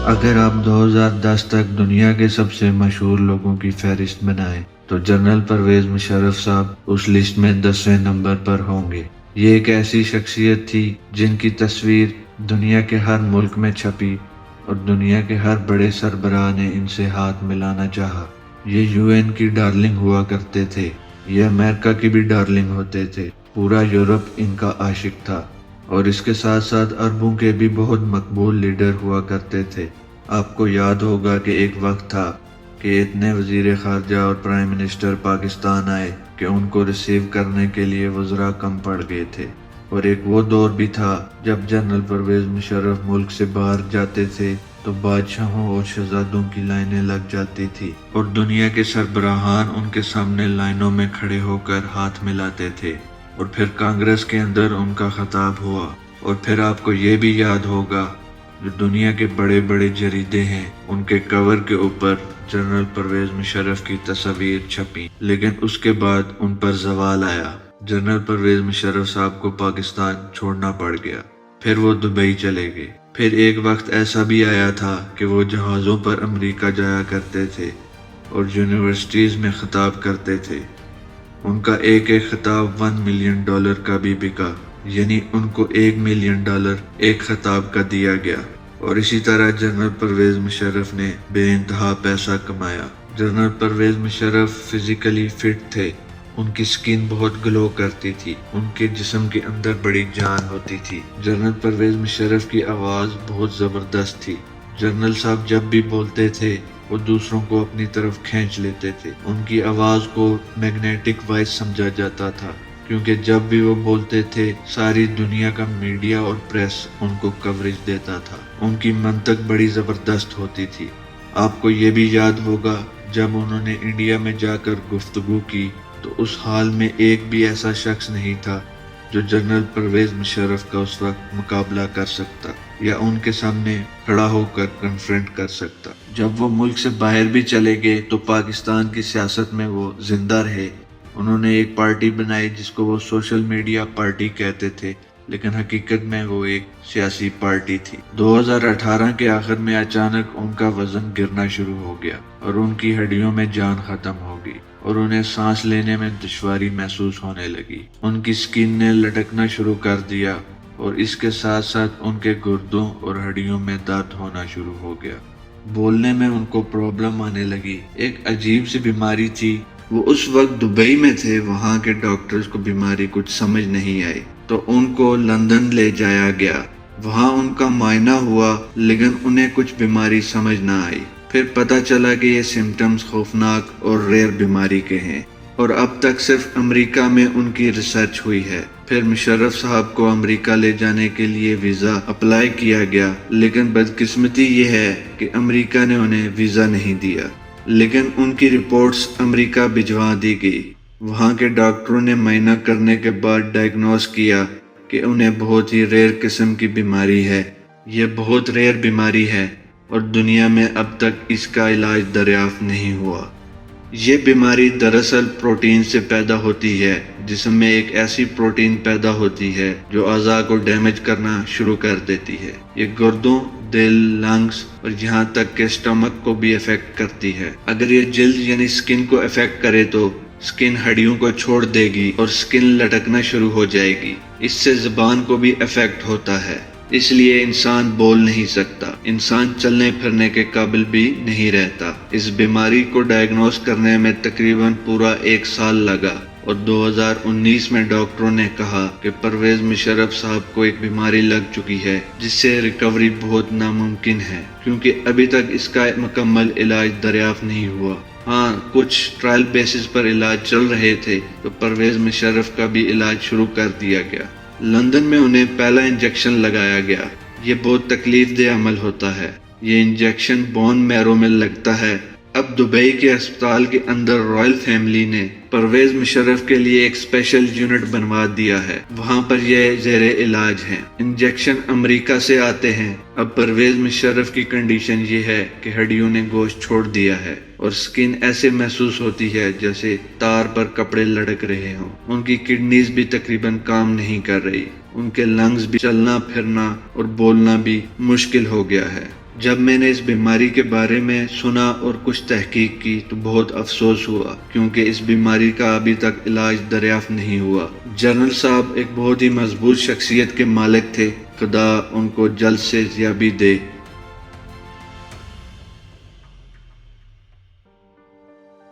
اگر آپ 2010 تک دنیا کے سب سے مشہور لوگوں کی فہرست بنائیں تو جنرل پرویز مشرف صاحب اس لسٹ میں 10ویں نمبر پر ہوں گے۔ یہ ایک ایسی شخصیت تھی جن کی تصویر دنیا کے ہر ملک میں چھپی اور دنیا کے ہر بڑے سربراہ نے ان سے ہاتھ ملانا چاہا۔ یہ UN کی ڈارلنگ ہوا کرتے تھے، یہ امریکہ کی بھی ڈارلنگ ہوتے تھے، پورا یورپ ان کا عاشق تھا، اور اس کے ساتھ ساتھ عربوں کے بھی بہت مقبول لیڈر ہوا کرتے تھے۔ آپ کو یاد ہوگا کہ ایک وقت تھا کہ اتنے وزیر خارجہ اور پرائم منسٹر پاکستان آئے کہ ان کو ریسیو کرنے کے لیے وزراء کم پڑ گئے تھے، اور ایک وہ دور بھی تھا جب جنرل پرویز مشرف ملک سے باہر جاتے تھے تو بادشاہوں اور شہزادوں کی لائنیں لگ جاتی تھی اور دنیا کے سربراہان ان کے سامنے لائنوں میں کھڑے ہو کر ہاتھ ملاتے تھے، اور پھر کانگریس کے اندر ان کا خطاب ہوا۔ اور پھر آپ کو یہ بھی یاد ہوگا جو دنیا کے بڑے بڑے جریدے ہیں ان کے کور کے اوپر جنرل پرویز مشرف کی تصاویر چھپی، لیکن اس کے بعد ان پر زوال آیا۔ جنرل پرویز مشرف صاحب کو پاکستان چھوڑنا پڑ گیا، پھر وہ دبئی چلے گئے۔ پھر ایک وقت ایسا بھی آیا تھا کہ وہ جہازوں پر امریکہ جایا کرتے تھے اور یونیورسٹیز میں خطاب کرتے تھے۔ ان کا ایک ایک خطاب $1 ملین کا بھی بکا، یعنی ان کو $1 ملین ایک خطاب کا دیا گیا، اور اسی طرح جنرل پرویز مشرف نے بے انتہا پیسہ کمایا۔ General Pervez Musharraf physically fit تھے، ان کی سکن بہت گلو کرتی تھی، ان کے جسم کے اندر بڑی جان ہوتی تھی۔ جنرل پرویز مشرف کی آواز بہت زبردست تھی۔ جنرل صاحب جب بھی بولتے تھے وہ دوسروں کو اپنی طرف کھینچ لیتے تھے۔ ان کی آواز کو میگنیٹک وائس سمجھا جاتا تھا، کیونکہ جب بھی وہ بولتے تھے ساری دنیا کا میڈیا اور پریس ان کو کوریج دیتا تھا۔ ان کی منطق بڑی زبردست ہوتی تھی۔ آپ کو یہ بھی یاد ہوگا جب انہوں نے انڈیا میں جا کر گفتگو کی تو اس حال میں ایک بھی ایسا شخص نہیں تھا جو جنرل پرویز مشرف کا اس وقت مقابلہ کر سکتا یا ان کے سامنے کھڑا ہو کر کنفرنٹ کر سکتا۔ جب وہ ملک سے باہر بھی چلے گئے تو پاکستان کی سیاست میں وہ زندہ رہے۔ انہوں نے ایک پارٹی بنائی جس کو وہ سوشل میڈیا پارٹی کہتے تھے، لیکن حقیقت میں وہ ایک سیاسی پارٹی تھی۔ 2018 کے آخر میں اچانک ان کا وزن گرنا شروع ہو گیا اور ان کی ہڈیوں میں جان ختم ہو گئی اور انہیں سانس لینے میں دشواری محسوس ہونے لگی۔ ان کی سکن نے لٹکنا شروع کر دیا اور اس کے ساتھ ساتھ ان کے گردوں اور ہڈیوں میں درد ہونا شروع ہو گیا۔ بولنے میں ان کو پرابلم آنے لگی۔ ایک عجیب سی بیماری تھی۔ وہ اس وقت دبئی میں تھے، وہاں کے ڈاکٹرز کو بیماری کچھ سمجھ نہیں آئی تو ان کو لندن لے جایا گیا۔ وہاں ان کا معائنہ ہوا لیکن انہیں کچھ بیماری سمجھ نہ آئی۔ پھر پتہ چلا کہ یہ سمٹمز خوفناک اور ریئر بیماری کے ہیں، اور اب تک صرف امریکہ میں ان کی ریسرچ ہوئی ہے۔ پھر مشرف صاحب کو امریکہ لے جانے کے لیے ویزا اپلائی کیا گیا، لیکن بدقسمتی یہ ہے کہ امریکہ نے انہیں ویزا نہیں دیا، لیکن ان کی رپورٹس امریکہ بھجوا دی گئی۔ وہاں کے ڈاکٹروں نے معائنہ کرنے کے بعد ڈائگنوز کیا کہ انہیں بہت ہی ریئر قسم کی بیماری ہے۔ یہ بہت ریئر بیماری ہے اور دنیا میں اب تک اس کا علاج دریافت نہیں ہوا۔ یہ بیماری دراصل پروٹین سے پیدا ہوتی ہے۔ جسم میں ایک ایسی پروٹین پیدا ہوتی ہے جو اعضاء کو ڈیمیج کرنا شروع کر دیتی ہے۔ یہ گردوں، دل، لنگز اور یہاں تک کہ اسٹمک کو بھی افیکٹ کرتی ہے۔ اگر یہ جلد یعنی سکن کو افیکٹ کرے تو سکن ہڈیوں کو چھوڑ دے گی اور سکن لٹکنا شروع ہو جائے گی۔ اس سے زبان کو بھی افیکٹ ہوتا ہے، اس لیے انسان بول نہیں سکتا، انسان چلنے پھرنے کے قابل بھی نہیں رہتا۔ اس بیماری کو ڈائگنوز کرنے میں تقریباً پورا 1 سال لگا اور 2019 میں ڈاکٹروں نے کہا کہ پرویز مشرف صاحب کو ایک بیماری لگ چکی ہے جس سے ریکوری بہت ناممکن ہے، کیونکہ ابھی تک اس کا مکمل علاج دریافت نہیں ہوا۔ ہاں، کچھ ٹرائل بیسس پر علاج چل رہے تھے تو پرویز مشرف کا بھی علاج شروع کر دیا گیا۔ لندن میں انہیں پہلا انجیکشن لگایا گیا۔ یہ بہت تکلیف دہ عمل ہوتا ہے۔ یہ انجیکشن بون میرو میں لگتا ہے اب دبئی کے اسپتال کے اندر رائل فیملی نے پرویز مشرف کے لیے ایک اسپیشل یونٹ بنوا دیا ہے، وہاں پر یہ زیر علاج ہیں، انجیکشن امریکہ سے آتے ہیں۔ اب پرویز مشرف کی کنڈیشن یہ ہے کہ ہڈیوں نے گوشت چھوڑ دیا ہے اور سکن ایسے محسوس ہوتی ہے جیسے تار پر کپڑے لٹک رہے ہوں۔ ان کی کڈنیز بھی تقریباً کام نہیں کر رہی، ان کے لنگز بھی، چلنا پھرنا اور بولنا بھی مشکل ہو گیا ہے۔ جب میں نے اس بیماری کے بارے میں سنا اور کچھ تحقیق کی تو بہت افسوس ہوا، کیونکہ اس بیماری کا ابھی تک علاج دریافت نہیں ہوا۔ جنرل صاحب ایک بہت ہی مضبوط شخصیت کے مالک تھے، خدا ان کو جلد سے زیابی دے۔